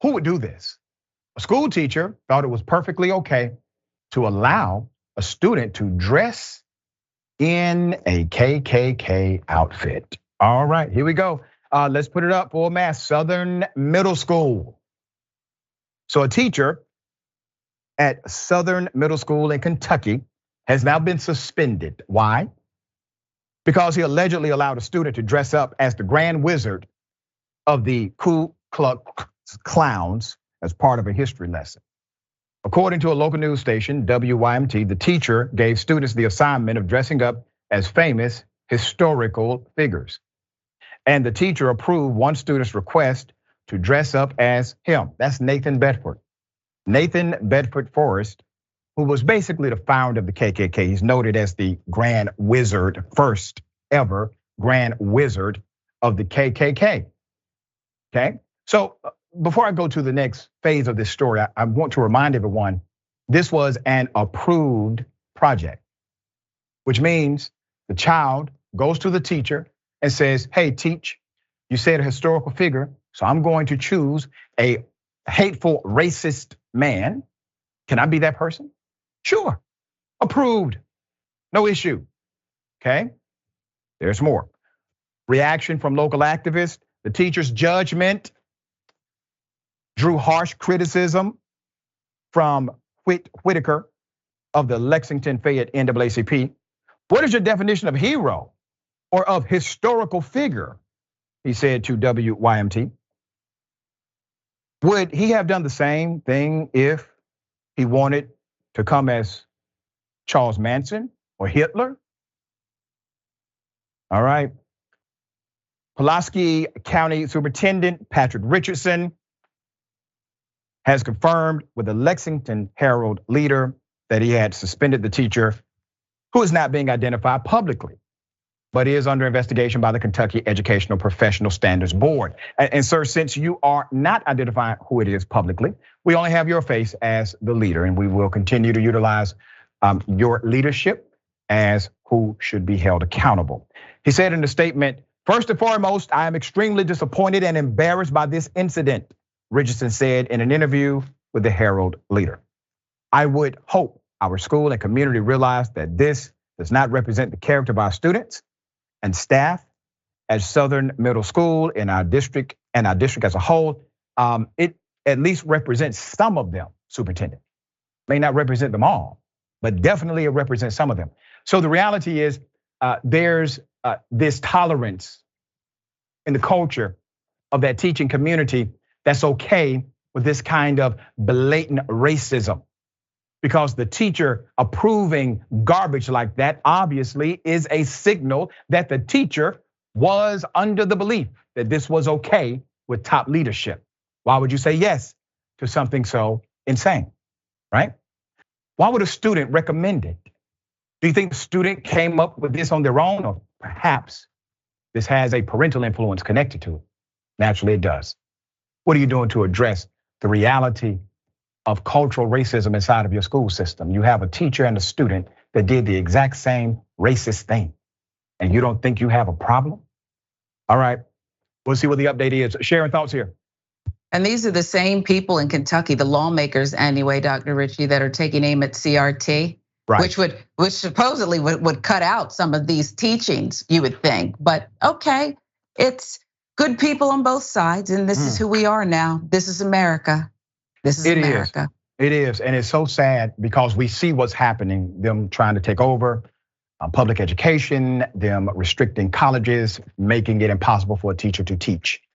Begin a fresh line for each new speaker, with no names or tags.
Who would do this? A school teacher thought it was perfectly okay to allow a student to dress in a KKK outfit. All right, here we go. Let's put it up for mass. Southern Middle School. So a teacher at Southern Middle School in Kentucky has now been suspended. Why? Because he allegedly allowed a student to dress up as the Grand Wizard of the Ku Klux Klans as part of a history lesson. According to a local news station, WYMT, the teacher gave students the assignment of dressing up as famous historical figures. And the teacher approved one student's request to dress up as him. That's Nathan Bedford. Nathan Bedford Forrest, who was basically the founder of the KKK. He's noted as the Grand Wizard, first ever Grand Wizard of the KKK. Okay, so before I go to the next phase of this story, I want to remind everyone, this was an approved project, which means the child goes to the teacher and says, hey, teach, you said a historical figure, so I'm going to choose a hateful, racist man. Can I be that person? Sure, approved, no issue, okay? There's more. Reaction from local activists, the teacher's judgment drew harsh criticism from Whitaker of the Lexington Fayette NAACP. What is your definition of hero or of historical figure? He said to WYMT. Would he have done the same thing if he wanted to come as Charles Manson or Hitler? All right. Pulaski County Superintendent Patrick Richardson has confirmed with the Lexington Herald Leader that he had suspended the teacher, who is not being identified publicly, but is under investigation by the Kentucky Educational Professional Standards Board. And sir, since you are not identifying who it is publicly, we only have your face as the leader, and we will continue to utilize your leadership as who should be held accountable. He said in the statement, first and foremost, I am extremely disappointed and embarrassed by this incident, Richardson said in an interview with the Herald Leader. I would hope our school and community realize that this does not represent the character of our students and staff at Southern Middle School in our district and our district as a whole. It at least represents some of them, Superintendent. May not represent them all, but definitely it represents some of them. So the reality is there's this tolerance in the culture of that teaching community that's okay with this kind of blatant racism, because the teacher approving garbage like that obviously is a signal that the teacher was under the belief that this was okay with top leadership. Why would you say yes to something so insane, right? Why would a student recommend it? Do you think the student came up with this on their own, or perhaps this has a parental influence connected to it? Naturally it does. What are you doing to address the reality of cultural racism inside of your school system? You have a teacher and a student that did the exact same racist thing, and you don't think you have a problem? All right, we'll see what the update is. Sharon, thoughts here?
And these are the same people in Kentucky, the lawmakers anyway, Dr. Richey, that are taking aim at CRT, right, which supposedly would cut out some of these teachings, you would think. But okay, it's good people on both sides, and this is who we are now. This is America. This is America.
It is, and it's so sad because we see what's happening, them trying to take over public education, them restricting colleges, making it impossible for a teacher to teach.